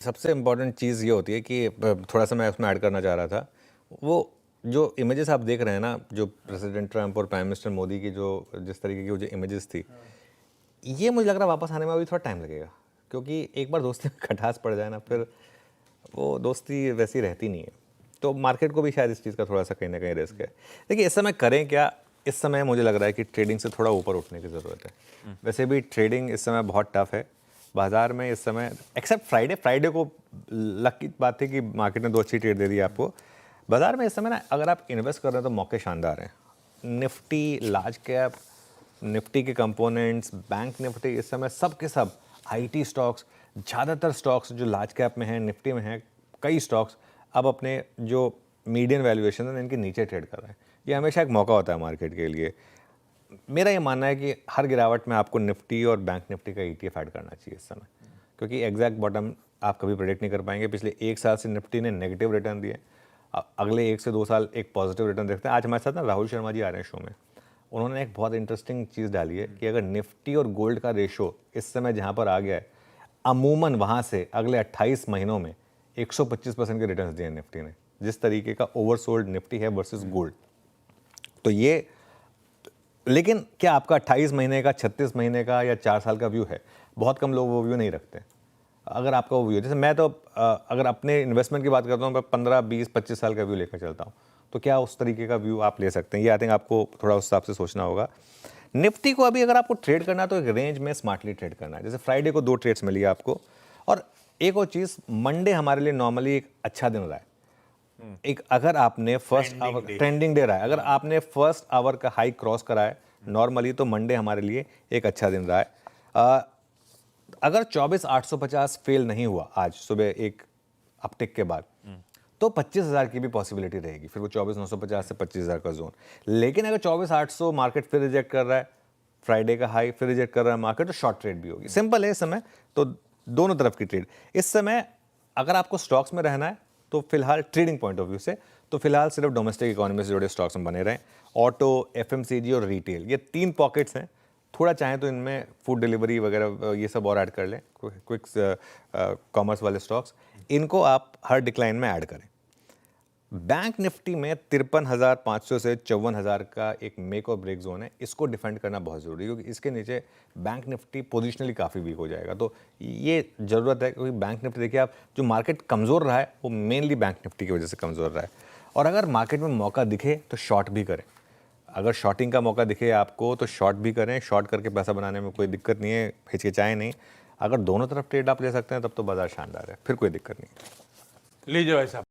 सबसे इम्पॉर्टेंट चीज़ ये होती है कि थोड़ा-सा मैं उसमें ऐड करना चाह रहा था, वो जो इमेजेस आप देख रहे हैं ना, जो प्रेसिडेंट ट्रंप और प्राइम मिनिस्टर मोदी की जो जिस तरीके की वो जो इमेजेस थी, ये मुझे लग रहा है वापस आने में अभी थोड़ा टाइम लगेगा, क्योंकि एक बार दोस्ती में खटास पड़ जाए ना, फिर वो दोस्ती वैसी रहती नहीं है। तो मार्केट को भी शायद इस चीज़ का थोड़ा-सा कहीं न कहीं रिस्क है। देखिए, इस समय करें क्या? इस समय मुझे लग रहा है कि ट्रेडिंग से थोड़ा ऊपर उठने की ज़रूरत है। वैसे भी ट्रेडिंग इस समय बहुत टफ है। बाजार में इस समय एक्सेप्ट फ्राइडे को लक की बात थी कि मार्केट ने 2 अच्छी ट्रेड दे दी आपको। बाजार में इस समय ना अगर आप इन्वेस्ट कर रहे हैं तो मौके शानदार हैं। निफ्टी, लार्ज कैप, निफ्टी के कंपोनेंट्स, बैंक निफ्टी इस समय सब के सब आईटी स्टॉक्स, ज़्यादातर स्टॉक्स जो लार्ज कैप में हैं, निफ्टी में हैं, कई स्टॉक्स अब अपने जो मीडियन वैल्यूएशन है इनके नीचे ट्रेड कर रहे हैं। ये हमेशा एक मौका होता है मार्केट के लिए। मेरा ये मानना है कि हर गिरावट में आपको निफ्टी और बैंक निफ्टी का ईटीएफ ऐड करना चाहिए इस समय, क्योंकि एग्जैक्ट बॉटम आप कभी प्रेडिक्ट नहीं कर पाएंगे। पिछले 1 साल से निफ्टी ने नेगेटिव रिटर्न दिए, अगले 1 से 2 साल एक पॉजिटिव रिटर्न देखते हैं। आज हमारे साथ ना राहुल शर्मा जी आ रहे हैं शो में, उन्होंने एक बहुत इंटरेस्टिंग चीज़ डाली है कि अगर निफ्टी और गोल्ड का रेशो इस समय जहाँ पर आ गया है, अमूमन वहाँ से अगले 28 महीनों में 125% के रिटर्न दिए निफ्टी ने, जिस तरीके का ओवरसोल्ड निफ्टी है वर्सेस गोल्ड। तो ये, लेकिन क्या आपका 28 महीने का, 36 महीने का या 4 साल का व्यू है? बहुत कम लोग वो व्यू नहीं रखते। अगर आपका वो व्यू, जैसे मैं तो अगर अपने इन्वेस्टमेंट की बात करता हूँ, मैं 15, 20, 25 साल का व्यू लेकर चलता हूँ। तो क्या उस तरीके का व्यू आप ले सकते हैं? ये आई थिंक आपको थोड़ा उस हिसाब से सोचना होगा। निफ्टी को अभी अगर आपको ट्रेड करना है तो एक रेंज में स्मार्टली ट्रेड करना है। जैसे फ्राइडे को 2 ट्रेड्स मिली आपको। और एक और चीज़, मंडे हमारे लिए नॉर्मली एक अच्छा दिन रहा है। एक अगर आपने फर्स्ट आवर ट्रेंडिंग डे रहा है, अगर आपने फर्स्ट आवर का हाई क्रॉस करा है नॉर्मली, तो मंडे हमारे लिए एक अच्छा दिन रहा है। अगर 24,850 फेल नहीं हुआ आज सुबह एक अपटिक के बाद, तो 25,000 की भी पॉसिबिलिटी रहेगी। फिर वो 24,950 से 25,000 का जोन। लेकिन अगर 24,800 मार्केट फिर रिजेक्ट कर रहा है, फ्राइडे का हाई फिर रिजेक्ट कर रहा है मार्केट, तो शॉर्ट ट्रेड भी होगी। सिंपल है इस समय, तो दोनों तरफ की ट्रेड इस समय। अगर आपको स्टॉक्स में रहना है तो फिलहाल ट्रेडिंग पॉइंट ऑफ व्यू से, तो फिलहाल सिर्फ डोमेस्टिक इकोनॉमी से जुड़े स्टॉक्स में बने रहें। ऑटो, एफएमसीजी और रिटेल, ये 3 पॉकेट्स हैं। थोड़ा चाहें तो इनमें फूड डिलीवरी वगैरह ये सब और ऐड कर लें, क्विक कॉमर्स वाले स्टॉक्स, इनको आप हर डिक्लाइन में ऐड करें। बैंक निफ्टी में 53,500 से 54,000 का एक मेक और ब्रेक जोन है, इसको डिफेंड करना बहुत ज़रूरी है, क्योंकि इसके नीचे बैंक निफ्टी पोजिशनली काफ़ी वीक हो जाएगा। तो ये ज़रूरत है, क्योंकि बैंक निफ्टी देखिए आप, जो मार्केट कमज़ोर रहा है वो मेनली बैंक निफ्टी की वजह से कमज़ोर रहा है। और अगर मार्केट में मौका दिखे तो शॉर्ट भी करें। अगर शॉर्टिंग का मौका दिखे आपको तो शॉर्ट भी करें। शॉर्ट करके पैसा बनाने में कोई दिक्कत नहीं है, हिचकिचाएं नहीं। अगर दोनों तरफ ट्रेड आप ले सकते हैं तब तो बाजार शानदार है, फिर कोई दिक्कत नहीं। लीजिए भाई साहब।